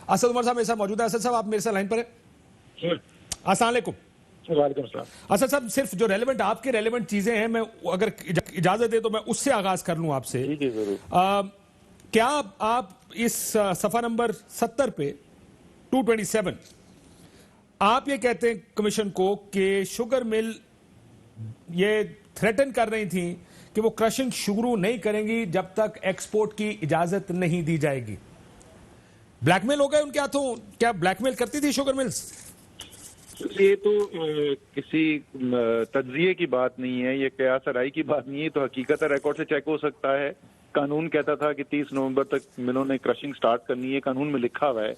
असद उमर साहब मेरे साथ मौजूद है। असद साहब, आप मेरे साथ लाइन पर हैं? अस्सलाम वालेकुम। वालेकुम सलाम। असद साहब, सिर्फ जो रेलेवेंट आपके रेलेवेंट चीजें हैं, मैं अगर इजाजत दे तो मैं उससे आगाज कर लूं आपसे। जी जरूर। क्या आप इस सफा नंबर 70 पे 227 आप ये कहते हैं कमीशन को कि शुगर मिल ये थ्रेटन कर रही थी कि वो क्रशिंग शुरू नहीं करेंगी जब तक एक्सपोर्ट की इजाजत नहीं दी जाएगी। ब्लैकमेल हो गए उनके हाथों? क्या ब्लैकमेल करती थी शुगर मिल्स? ये तो किसी तज्जिए की बात नहीं है, ये कयास राय की बात नहीं है, तो हकीकत रिकॉर्ड से चेक हो सकता है। कानून कहता था कि 30 नवंबर तक मिलों ने क्रशिंग स्टार्ट करनी है, कानून में लिखा हुआ है।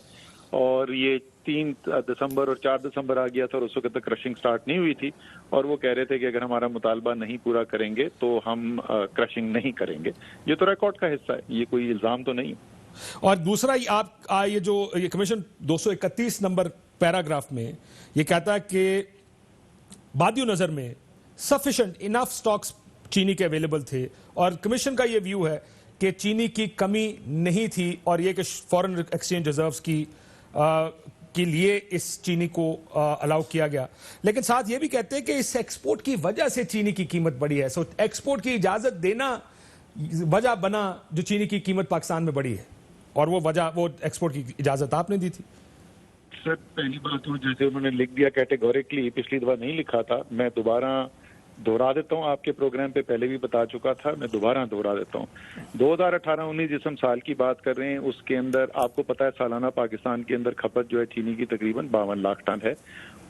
और ये 3 दिसंबर और 4 दिसंबर आ गया था और उस वक्त तक क्रशिंग स्टार्ट नहीं हुई थी, और वो कह रहे थे कि अगर हमारा मुतालबा नहीं पूरा करेंगे तो हम क्रशिंग नहीं करेंगे। ये तो रिकॉर्ड का हिस्सा है, ये कोई इल्जाम तो नहीं। और दूसरा ये जो ये कमीशन 231 नंबर पैराग्राफ में ये कहता है कि बादियो नजर में सफिशिएंट इनफ स्टॉक्स चीनी के अवेलेबल थे, और कमीशन का ये व्यू है कि चीनी की कमी नहीं थी, और ये कि फॉरेन एक्सचेंज रिजर्व्स के लिए इस चीनी को अलाउ किया गया। लेकिन साथ ये भी कहते हैं कि इस एक्सपोर्ट की वजह से चीनी की कीमत बढ़ी है। सो एक्सपोर्ट की इजाजत देना वजह बना जो चीनी की कीमत पाकिस्तान में बढ़ी है, और वो एक्सपोर्ट की इजाजत आपने दी थी। सर पहली बात तो जैसे उन्होंने लिख दिया कैटेगोरिकली, पिछली दफा नहीं लिखा था, मैं दोबारा दोहरा देता हूँ। आपके प्रोग्राम पे पहले भी बता चुका था, मैं दोबारा दोहरा देता हूँ। 2018-19 जिस हम साल की बात कर रहे हैं उसके अंदर आपको पता है सालाना पाकिस्तान के अंदर खपत जो है चीनी की तकरीबन 52 लाख टन है।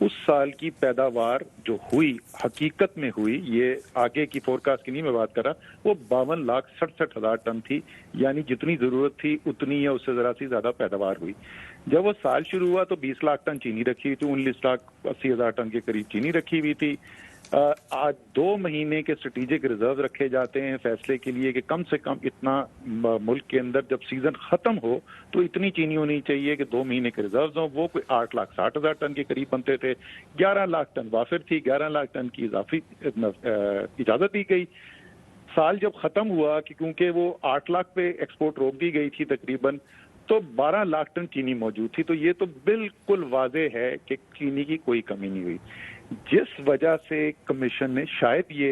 उस साल की पैदावार जो हुई हकीकत में हुई, ये आगे की फोरकास्ट की नहीं मैं बात कर रहा, वो 52,67,000 टन थी। यानी जितनी जरूरत थी उतनी या उससे जरा सी ज्यादा पैदावार हुई। जब वो साल शुरू हुआ तो 20 लाख टन चीनी रखी हुई थी, 19,80,000 टन के करीब चीनी रखी हुई थी। आज 2 महीने के स्ट्रेटेजिक रिजर्व रखे जाते हैं फैसले के लिए कि कम से कम इतना मुल्क के अंदर जब सीजन खत्म हो तो इतनी चीनी होनी चाहिए कि 2 महीने के रिजर्व हो। वो कोई 8,60,000 टन के करीब बनते थे। 11 लाख टन वाफिर थी, 11 लाख टन की इजाफी इजाजत दी गई। साल जब खत्म हुआ कि क्योंकि वो 8 लाख पे एक्सपोर्ट रोक दी गई थी तकरीबन, तो 12 लाख टन चीनी मौजूद थी। तो ये तो बिल्कुल वाजे है कि चीनी की कोई कमी नहीं हुई। जिस वजह से कमीशन ने शायद ये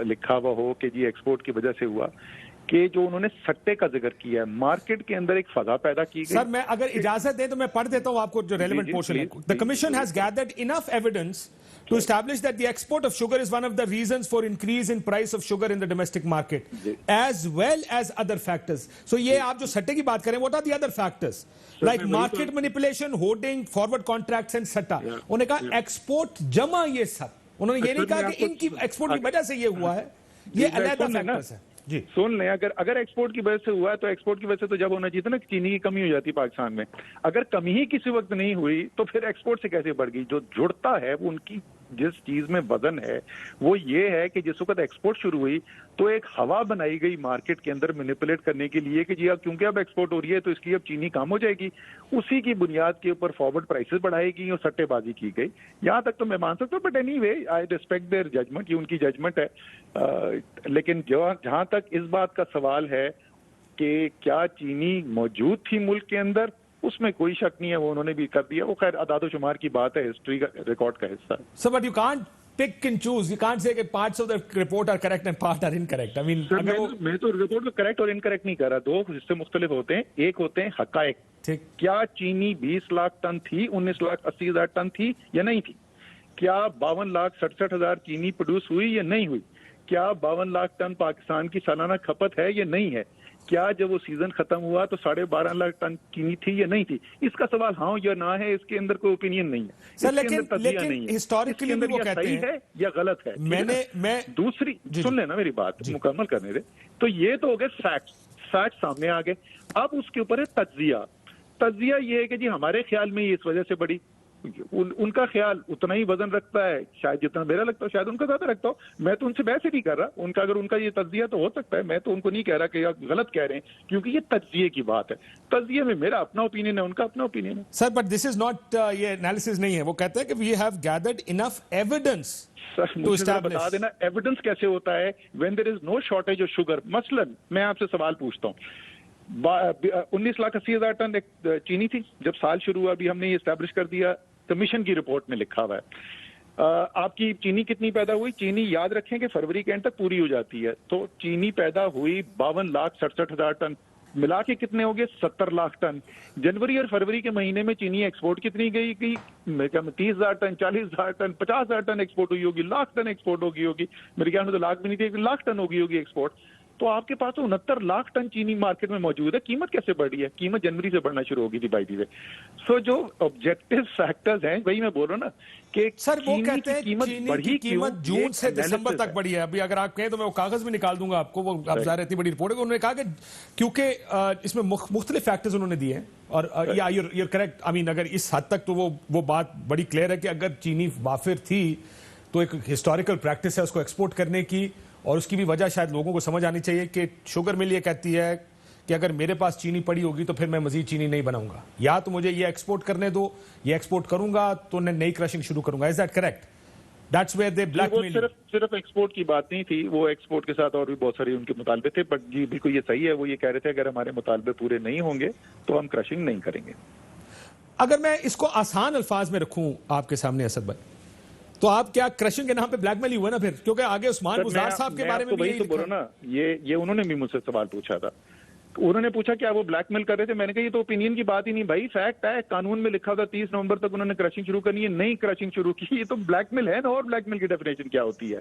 लिखा हुआ हो कि जी एक्सपोर्ट की वजह से हुआ कि जो उन्होंने सट्टे का जिक्र किया है, मार्केट के अंदर एक फजा पैदा की गई। सर मैं अगर इजाजत दें तो मैं पढ़ देता हूं आपको जो रेलेवेंट पोर्शन है। The commission has gathered enough evidence to establish that the export of sugar is one of the reasons for increase in price of sugar in the domestic market as well as other factors. So ये आप जो सट्टे की बात करें, what are the other factors like market manipulation, hoarding, forward contracts and सट्टा? उन्होंने कहा एक्सपोर्ट जमा, ये सब उन्होंने ये नहीं कहा कि इनकी एक्सपोर्ट की वजह से ये हुआ है, ये अलग फैक्टर्स है। जी सुन लें, अगर एक्सपोर्ट की वजह से हुआ है तो एक्सपोर्ट की वजह से तो जब होना चाहिए था ना, चीनी की कमी हो जाती पाकिस्तान में। अगर कमी ही किसी वक्त नहीं हुई तो फिर एक्सपोर्ट से कैसे बढ़ गई? जो जुड़ता है वो उनकी जिस चीज में वजन है वो ये है कि जिस वक्त एक्सपोर्ट शुरू हुई तो एक हवा बनाई गई मार्केट के अंदर मैनिपुलेट करने के लिए कि जी अब क्योंकि अब एक्सपोर्ट हो रही है तो इसलिए अब चीनी कम हो जाएगी। उसी की बुनियाद के ऊपर फॉरवर्ड प्राइसेस बढ़ाई गई और सट्टेबाजी की गई। यहाँ तक तो मैं मान सकता हूँ, but anyway I respect their judgement, ये उनकी जजमेंट है। लेकिन जहां तक इस बात का सवाल है कि क्या चीनी मौजूद थी मुल्क के अंदर, उसमें कोई शक नहीं है, वो उन्होंने भी कर दिया। वो खैर आदाद-ओ-शुमार की बात है, हिस्ट्री का रिकॉर्ड का हिस्सा है। So but you can't pick and choose. You can't say that parts of the report are correct and part are incorrect. I mean, मैं तो रिपोर्ट को करेक्ट और इनकरेक्ट नहीं कर रहा। 2 हिस्से मुख्तलिफ होते हैं। एक होते हैं हकायक, क्या चीनी 20 लाख टन थी, 19,80,000 टन थी या नहीं थी? क्या 52,67,000 चीनी प्रोड्यूस हुई या नहीं हुई? क्या 52 लाख टन पाकिस्तान की सालाना खपत है या नहीं है? क्या जब वो सीजन खत्म हुआ तो 12.5 लाख टन चीनी थी या नहीं थी? इसका सवाल हाँ या ना है, इसके अंदर कोई ओपिनियन नहीं है। सर लेकिन हिस्टोरिकली भी वो कहते हैं है या गलत है। मैं दूसरी सुन लेना मेरी बात मुकम्मल करने दे। तो ये तो हो गए फैक्ट सामने आ गए। अब उसके ऊपर है तज्जिया ये है कि जी हमारे ख्याल में ये इस वजह से बड़ी, उनका ख्याल उतना ही वजन रखता है शायद जितना मेरा लगता है, शायद उनका ज्यादा रखता हो। मैं तो उनसे बहस ही नहीं कर रहा। उनका अगर उनका ये तज्जिया तो हो सकता है, मैं तो उनको नहीं कह रहा कि आप गलत कह रहे हैं, क्योंकि ये तज्जिए की बात है। तज्जिए में मेरा अपना ओपिनियन है, उनका अपना ओपिनियन है। Sir but this is not, ये एनालिसिस नहीं है। वो कहते हैं कि we have gathered enough evidence. Sir मुझे बता देना एविडेंस कैसे होता है when there is no shortage of sugar. मसलन मैं आपसे सवाल पूछता हूँ, 19,80,000 टन चीनी थी जब साल शुरू हुआ। अभी हमने ये एस्टैब्लिश कर दिया, कमीशन की रिपोर्ट में लिखा हुआ है। आपकी चीनी कितनी पैदा हुई? चीनी याद रखें कि फरवरी के एंड तक पूरी हो जाती है, तो चीनी पैदा हुई 52,67,000 टन, मिला के कितने हो गए? 70 लाख टन। जनवरी और फरवरी के महीने में चीनी एक्सपोर्ट कितनी गई? 30,000 टन, 40,000 टन, 50,000 टन एक्सपोर्ट हुई होगी, लाख टन एक्सपोर्ट होगी होगी। मेरे ख्याल में तो लाख भी नहीं थी, 1 लाख टन होगी एक्सपोर्ट। तो आपके पास तो 69 लाख टन चीनी मार्केट में मौजूद है। कीमत कैसे बढ़ रही है? कीमत जनवरी से बढ़ना शुरू होगी थी बाई दी। सो जो ऑब्जेक्टिव फैक्टर्स हैं, वही मैं बोल रहा हूँ ना कि सर वो कहते हैं कीमत चीनी बढ़ी की कीमत क्यों? जून ये से दिसंबर analysis तक बढ़ी है। अभी अगर आप कहें तो मैं वो कागज भी निकाल दूंगा आपको, वो अब ज़ाहिर है इतनी बड़ी रिपोर्ट है। उन्होंने कहा कि क्योंकि इसमें मुख्तलिफ फैक्टर्स उन्होंने दिए हैं, और या यूर करेक्ट। आई मीन अगर इस हद तक तो वो बात बड़ी क्लियर है कि अगर चीनी वाफिर थी तो एक हिस्टोरिकल प्रैक्टिस है उसको एक्सपोर्ट करने की, और उसकी भी वजह शायद लोगों को समझ आनी चाहिए कि शुगर मिल ये कहती है कि अगर मेरे पास चीनी पड़ी होगी तो फिर मैं मजीद चीनी नहीं बनाऊंगा, या तो मुझे ये एक्सपोर्ट करने दो, ये एक्सपोर्ट करूंगा तो नई क्रशिंग शुरू करूंगा। Is that correct? That's where they blackmail. सिर्फ एक्सपोर्ट की बात नहीं थी, वो एक्सपोर्ट के साथ और भी बहुत सारे उनके मुतालबे थे। बट जी बिल्कुल ये सही है, वो ये कह रहे थे अगर हमारे मुतालबे पूरे नहीं होंगे तो हम क्रशिंग नहीं करेंगे। अगर मैं इसको आसान अल्फाज में रखूं आपके सामने असद भाई, तो आप क्या क्रशिंग के नाम पे ब्लैकमेल ही हुआ ना फिर? क्योंकि आगे उस्मान बुज़दार साहब के बारे में भी यही तो बोलो ना, ये उन्होंने भी मुझसे सवाल पूछा था। उन्होंने पूछा क्या वो ब्लैकमेल कर रहे थे? मैंने कहा ये तो ओपिनियन की बात ही नहीं भाई, फैक्ट है। कानून में लिखा था 30 नवंबर तक उन्होंने क्रशिंग शुरू करनी है, नई क्रशिंग शुरू की। ये तो ब्लैकमेल है ना, और ब्लैकमेल की डेफिनेशन क्या होती है?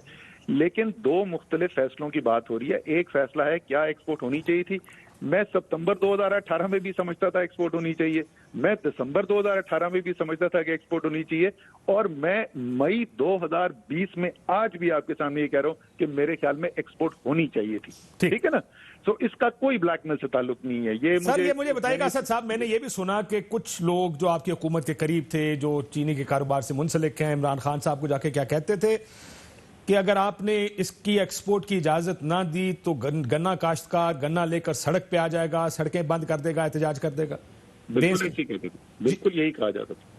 लेकिन दो मुख्तलिफ फैसलों की बात हो रही है। एक फैसला है क्या एक्सपोर्ट होनी चाहिए थी। मैं सितंबर 2018 में भी समझता था एक्सपोर्ट होनी चाहिए, मैं दिसंबर 2018 में भी समझता था कि एक्सपोर्ट होनी चाहिए, और मैं मई 2020 में आज भी आपके सामने ये कह रहा हूं कि मेरे ख्याल में एक्सपोर्ट होनी चाहिए थी। ठीक है ना? तो इसका कोई ब्लैकमेल से ताल्लुक नहीं है। ये मुझे बताइएगा असद साहब, मैंने ये भी सुना कि कुछ लोग जो आपकी हुकूमत के करीब थे, जो चीनी के कारोबार से मुंसलिक हैं, इमरान खान साहब को जाके क्या कहते थे कि अगर आपने इसकी एक्सपोर्ट की इजाजत ना दी तो गन्ना काश्तकार गन्ना लेकर सड़क पे आ जाएगा, सड़कें बंद कर देगा, एहतजाज कर देगा। बिल्कुल यही कहा जाता था।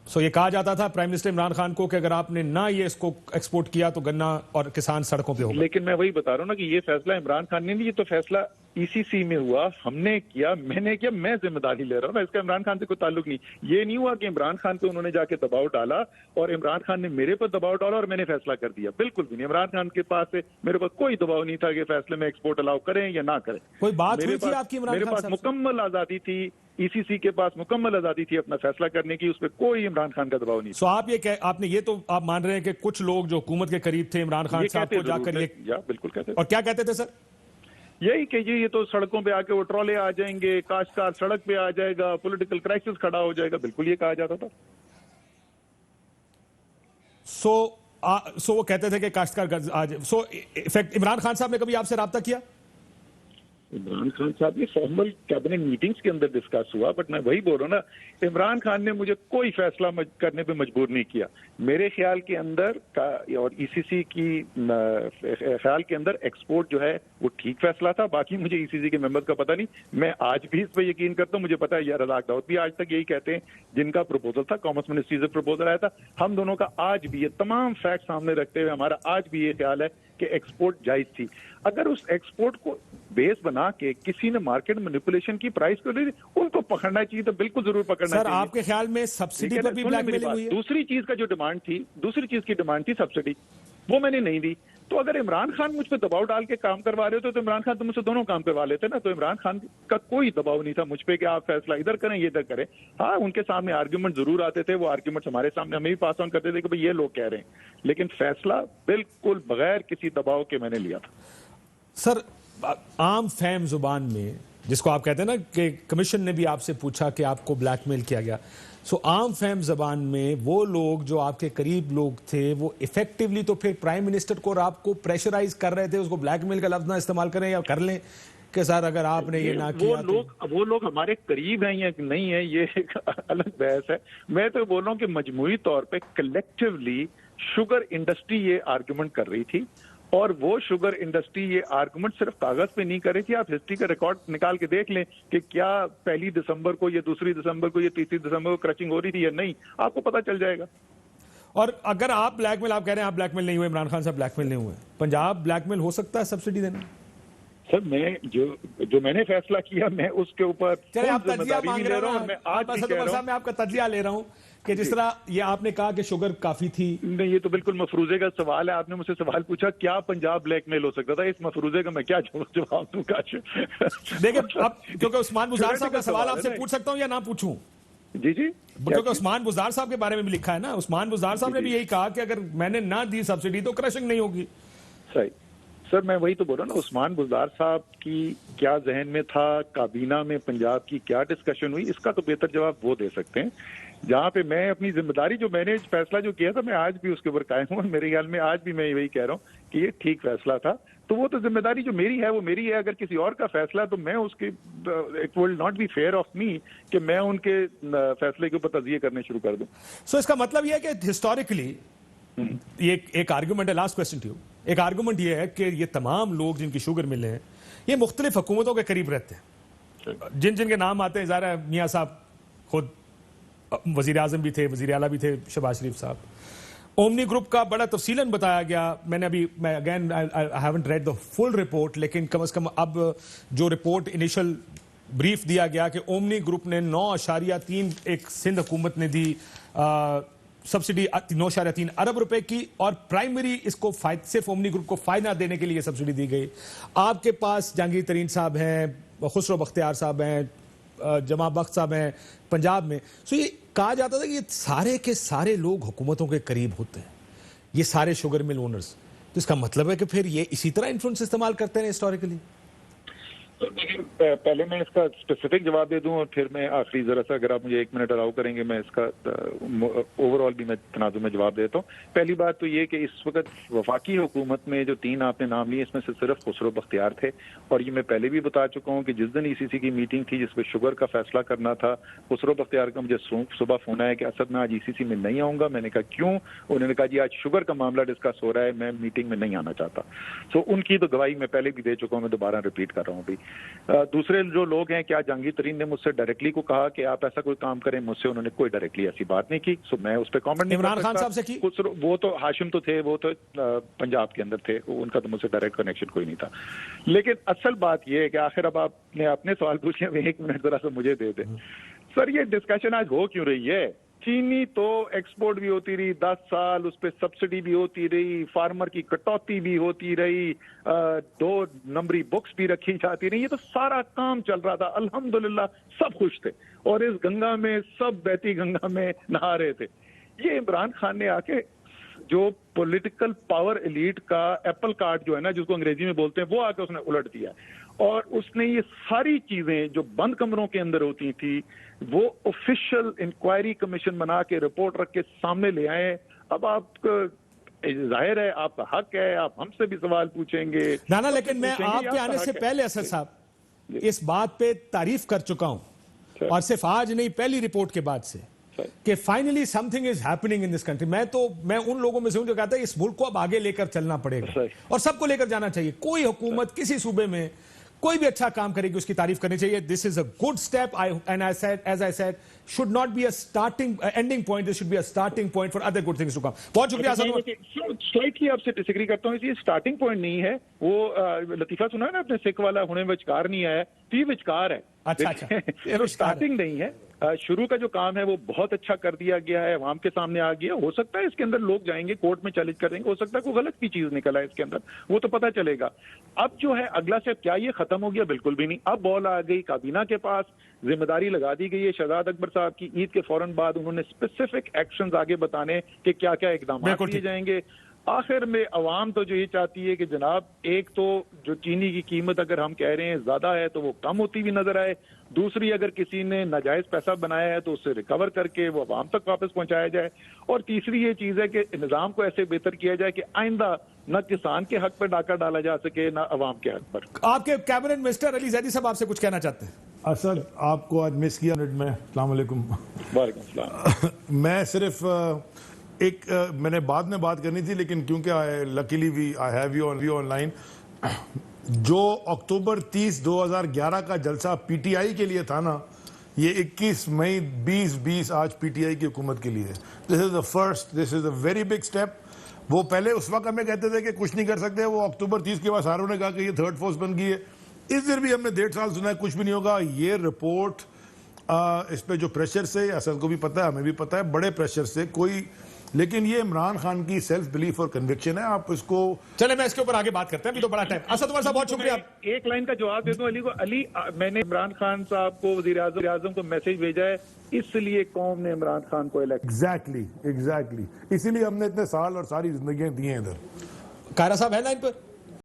सो ये कहा जाता था प्राइम मिनिस्टर इमरान खान को कि अगर आपने ना ये इसको एक्सपोर्ट किया तो गन्ना और किसान सड़कों पे होगा। लेकिन मैं वही बता रहा हूँ ना कि ये फैसला इमरान खान ने नहीं, ये तो फैसला ईसीसी में हुआ, हमने किया, मैंने किया, मैं जिम्मेदारी ले रहा हूँ ना, इसका इमरान खान से कोई ताल्लुक नहीं। ये नहीं हुआ कि इमरान खान पे उन्होंने जाके दबाव डाला और इमरान खान ने मेरे पर दबाव डाला और मैंने फैसला कर दिया। बिल्कुल भी नहीं। इमरान खान के पास से मेरे पास कोई दबाव नहीं था कि फैसले में एक्सपोर्ट अलाउ करें या ना करें। कोई बात हुई थी आपकी इमरान खान मेरे पास मुकम्मल आजादी थी, ईसीसी के पास मुकम्मल आजादी थी अपना फैसला करने की, उस पर कोई इमरान खान का दबाव नहीं। सो आपने ये तो आप मान रहे हैं कि कुछ लोग जो हुकूमत के करीब थे इमरान खान साहब को जाकर ये बिल्कुल कहते, और क्या कहते थे सर? यही कि ये तो सड़कों पे आके वो ट्रॉले आ जाएंगे, काश्तकार सड़क पे आ जाएगा, पॉलिटिकल क्राइसिस खड़ा हो जाएगा। बिल्कुल ये कहा जाता था। सो वो कहते थे कि काश्तकार आज इफेक्ट। इमरान खान साहब ने कभी आपसे राब्ता किया? इमरान खान साहब ये फॉर्मल कैबिनेट मीटिंग्स के अंदर डिस्कस हुआ, बट मैं वही बोल रहा हूँ ना, इमरान खान ने मुझे कोई फैसला करने पे मजबूर नहीं किया। मेरे ख्याल के अंदर और ईसीसी की ख्याल के अंदर एक्सपोर्ट जो है वो ठीक फैसला था। बाकी मुझे ईसीसी के मेंबर का पता नहीं, मैं आज भी इस पर यकीन करता हूँ। मुझे पता है यार रज़ाक दाऊद भी आज तक यही कहते हैं, जिनका प्रपोजल था, कॉमर्स मिनिस्ट्री से प्रपोजल आया था। हम दोनों का आज भी ये तमाम फैक्ट सामने रखते हुए हमारा आज भी ये ख्याल है कि एक्सपोर्ट जायज थी। अगर उस एक्सपोर्ट को बेस बना के किसी ने मार्केट मैनिपुलेशन की प्राइस को दी, उनको पकड़ना चाहिए, तो बिल्कुल जरूर पकड़ना चाहिए। सर आपके ख्याल में सब्सिडी पर भी ब्लैकमेलिंग हुई है? दूसरी चीज का जो डिमांड थी, दूसरी चीज की डिमांड थी सब्सिडी, वो मैंने नहीं दी। तो अगर इमरान खान मुझ पर दबाव डाल के काम करवा रहे हो तो इमरान खान तो मुझसे दोनों काम करवा लेते ना। तो इमरान खान का कोई दबाव नहीं था मुझ पे कि आप फैसला इधर करें ये इधर करें। हाँ, उनके सामने आर्ग्यूमेंट जरूर आते थे, वो आर्ग्यूमेंट हमारे सामने हमें भी पास ऑन करते थे कि भाई ये लोग कह रहे हैं, लेकिन फैसला बिल्कुल बगैर किसी दबाव के मैंने लिया था। सर आम फैम जुबान में जिसको आप कहते हैं ना कि कमीशन ने भी आपसे पूछा कि आपको ब्लैकमेल किया गया, सो आम फैम जबान में वो लोग जो आपके करीब लोग थे वो इफेक्टिवली तो फिर प्राइम मिनिस्टर को और आपको प्रेशराइज कर रहे थे, उसको ब्लैकमेल का लफ्ज ना इस्तेमाल करें या कर लें कि सर अगर आपने ये ना किया वो लोग हमारे करीब हैं या नहीं है, ये एक अलग बहस है। मैं तो बोल रहा हूँ कि मजमूई तौर पे कलेक्टिवली शुगर इंडस्ट्री ये आर्गुमेंट कर रही थी, और वो शुगर इंडस्ट्री ये आर्गुमेंट सिर्फ कागज पे नहीं कर रही थी। आप हिस्ट्री का रिकॉर्ड निकाल के देख लें कि क्या 1 दिसंबर को, या 2 दिसंबर को, या 3 दिसंबर को क्रचिंग हो रही थी या नहीं, आपको पता चल जाएगा। और अगर आप ब्लैकमेल, आप कह रहे हैं आप ब्लैकमेल नहीं हुए, इमरान खान साहब ब्लैकमेल नहीं हुए, पंजाब ब्लैकमेल हो सकता है सब्सिडी देने? सर मैं जो मैंने फैसला किया मैं उसके ऊपर चलिए आप फुल तज्जिया जिम्मेदारी मांग भी रहे ले हो रहा ना, हूं। मैं आज भी कह रहा हूं, मैं आपका तज्जिया ले रहा हूं कि जिस तरह ये आपने कहा कि शुगर काफी थी। नहीं ये तो बिल्कुल मफरूजे का सवाल है। आपने मुझसे सवाल पूछा क्या पंजाब ब्लैकमेल हो सकता था, इस मफरूजे का मैं क्या जवाब दूंगा? देखिए अब क्योंकि उस्मान बुज़दार साहब का सवाल आपसे पूछ सकता हूं या ना पूछूं? जी जी, क्योंकि उस्मान बुज़दार साहब के बारे में भी लिखा है ना, उस्मान बुज़दार साहब ने भी यही कहा कि अगर मैंने ना दी सब्सिडी तो क्रशिंग नहीं होगी। सही सर, मैं वही तो बोल रहा हूँ ना, उस्मान बुज़दार साहब की क्या जहन में था, काबीना में पंजाब की क्या डिस्कशन हुई, इसका तो बेहतर जवाब वो दे सकते हैं। जहाँ पे मैं अपनी जिम्मेदारी जो मैंने फैसला जो किया था मैं आज भी उसके ऊपर कायम हूँ। मेरे ख्याल में आज भी मैं वही कह रहा हूँ कि ये ठीक फैसला था। तो वो तो जिम्मेदारी जो मेरी है वो मेरी है। अगर किसी और का फैसला तो मैं उसके it will not be fair of me कि मैं उनके फैसले के ऊपर तज़िये करने शुरू कर दूं। सो इसका मतलब ये है कि हिस्टोरिकली ये एक आर्गुमेंट है, लास्ट क्वेश्चन टू यू, एक आर्गुमेंट ये है कि ये तमाम लोग जिनकी शुगर मिले हैं ये मुख्तलिफ हुकूमतों के करीब रहते हैं। जिन जिनके नाम आते हैं, ज़ाहिर है मियाँ साहब खुद वज़ीर आज़म भी थे, वज़ीर आला भी थे शहबाज शरीफ साहब। ओमनी ग्रुप का बड़ा तफसीलन बताया गया। मैं again I haven't read the full report, लेकिन कम से कम अब जो रिपोर्ट इनिशियल ब्रीफ दिया गया कि ओमनी ग्रुप ने 9.3 एक सिंध हुकूमत ने दी सब्सिडी 9.3 अरब रुपए की, और प्राइमरी इसको सिर्फ ओमनी ग्रुप को फायदा देने के लिए सब्सिडी दी गई। आपके पास जहांगीर तरीन साहब हैं, खुसरो बख्तियार साहब हैं, जमा बख्त साहब हैं पंजाब में। सो ये कहा जाता था कि ये सारे के सारे लोग हुकूमतों के करीब होते हैं, ये सारे शुगर मिल ओनर्स। तो इसका मतलब है कि फिर ये इसी तरह इन्फ्लुएंस इस्तेमाल करते हैं हिस्टोरिकली। पहले मैं इसका स्पेसिफिक जवाब दे दूं और फिर मैं आखिरी जरा सा, अगर आप मुझे 1 मिनट अलाउ करेंगे, मैं इसका ओवरऑल भी मैं तनाज़ुर में जवाब देता हूं। पहली बात तो ये कि इस वक्त वफाकी हुकूमत में जो 3 आपने नाम लिए इसमें से सिर्फ खुसरो बख्तियार थे, और ये मैं पहले भी बता चुका हूं कि जिस दिन ECC की मीटिंग थी जिसपे शुगर का फैसला करना था, खुसरो बख्तियार का मुझे सुबह फोन आया कि असद मैं आज ECC में नहीं आऊंगा। मैंने कहा क्यों? उन्होंने कहा जी आज शुगर का मामला डिस्कस हो रहा है, मैं मीटिंग में नहीं आना चाहता। सो उनकी तो गवाही मैं पहले भी दे चुका हूं, मैं दोबारा रिपीट कर रहा हूं अभी। दूसरे जो लोग हैं, क्या जहांगीर तरीन ने मुझसे डायरेक्टली को कहा कि आप ऐसा कोई काम करें? मुझसे उन्होंने कोई डायरेक्टली ऐसी बात नहीं की। सो मैं उस पर कॉमेंट नहीं कर सकता। इमरान खान साहब से की? वो तो हाशिम तो थे, वो तो पंजाब के अंदर थे, उनका तो मुझसे डायरेक्ट कनेक्शन कोई नहीं था। लेकिन असल बात यह है कि आखिर अब आपने अपने सवाल पूछे, 1 मिनट जरा सा मुझे दे दें। सर ये डिस्कशन आज हो क्यों रही है? चीनी तो एक्सपोर्ट भी होती रही 10 साल, उस पर सब्सिडी भी होती रही, फार्मर की कटौती भी होती रही, 2 नंबरी बुक्स भी रखी जाती रही, ये तो सारा काम चल रहा था। अल्हम्दुलिल्लाह सब खुश थे और इस गंगा में सब बहती गंगा में नहा रहे थे। ये इमरान खान ने आके जो पॉलिटिकल पावर एलीट का एप्पल कार्ट जो है ना, जिसको अंग्रेजी में बोलते हैं, वो आके उसने उलट दिया और उसने ये सारी चीजें जो बंद कमरों के अंदर होती थी वो ऑफिशियल इंक्वायरी कमीशन बना के रिपोर्ट रख के सामने ले आए। अब आप जाहिर है आपका हक है, आप हमसे भी सवाल पूछेंगे ना, लेकिन मैं आपके आने से पहले असद साहब इस बात पे तारीफ कर चुका हूं, और सिर्फ आज नहीं, पहली रिपोर्ट के बाद से, कि finally something is happening in this country. मैं उन लोगों में से हूं जो कहता है इस मुल्क को अब आगे लेकर चलना पड़ेगा और सबको लेकर जाना चाहिए। कोई हुकूमत किसी सूबे में कोई भी अच्छा काम करेगी उसकी तारीफ करनी चाहिए। This is a good step, and I said should not be a starting ending point, this should be a starting point for other good things to come. बहुत शुक्रिया। स्लाइटली आपसे डिसएग्री करता हूं, ये स्टार्टिंग पॉइंट नहीं है। वो लतीफा सुना है ना आपने, सिख वाला हुणे विचकार नहीं आया, तो ये विचकार है। अच्छा स्टार्टिंग नहीं है। शुरू का जो काम है वो बहुत अच्छा कर दिया गया है, आवाम के सामने आ गया। हो सकता है इसके अंदर लोग जाएंगे कोर्ट में चैलेंज कर देंगे, हो सकता है कोई गलत भी चीज निकला है इसके अंदर, वो तो पता चलेगा। अब जो है अगला स्टेप, क्या ये खत्म हो गया? बिल्कुल भी नहीं। अब बॉल आ गई काबीना के पास, जिम्मेदारी लगा दी गई है शहजाद अकबर साहब की। ईद के फौरन बाद उन्होंने स्पेसिफिक एक्शंस आगे बताने कि क्या क्या इकदाम किए जाएंगे। आखिर में अवाम तो जो ये चाहती है कि जनाब, एक तो जो चीनी की कीमत अगर हम कह रहे हैं ज्यादा है तो वो कम होती हुई नजर आए, दूसरी अगर किसी ने नाजायज पैसा बनाया है तो उससे रिकवर करके वो अवाम तक वापस पहुंचाया जाए, और तीसरी ये चीज है कि निजाम को ऐसे बेहतर किया जाए कि आइंदा न किसान के हक पर डाका डाला जा सके न अवाम के हक पर। आपके कैबिनेट मिनिस्टर अली जैदी साहब आपसे कुछ कहना चाहते हैं? असद, आपको आज मिस किया मिनट में। अस्सलाम वालेकुम। वालेकुम सलाम। मैं सिर्फ मैंने बाद में बात करनी थी, लेकिन क्योंकि luckily I have you online. जो अक्टूबर 30, 2011 का जलसा पीटीआई के लिए था ना, ये 21 मई 2020 आज पीटीआई की हुकूमत के लिए। This is the first, this is a very big step. वो पहले उस वक्त हमें कहते थे कि कुछ नहीं कर सकते, वो अक्टूबर 30 के बाद सारों ने कहा कि ये थर्ड फोर्स बन गई है। इस दिन भी हमने 1.5 साल सुना है कुछ भी नहीं होगा। ये रिपोर्ट इस पे जो प्रेशर से, असद को भी पता है, हमें भी पता है, बड़े प्रेशर से कोई, लेकिन ये इमरान खान की सेल्फ बिलीफ और कन्विक्शन है। आप इसको चले मैं इसके ऊपर आगे बात करते हैं, अभी तो बड़ा टाइम। असद उमर साहब बहुत शुक्रिया। एक लाइन का जवाब दे दूं अली को। अली, मैंने इमरान खान साहब को, वजीर आजम को मैसेज भेजा है, इसलिए कौम ने इमरान खान को इलेक्ट। एग्जैक्टली इसीलिए हमने इतने साल और सारी जिंदगियां दी हैं इधर। कायरा साहब है लाइन पर?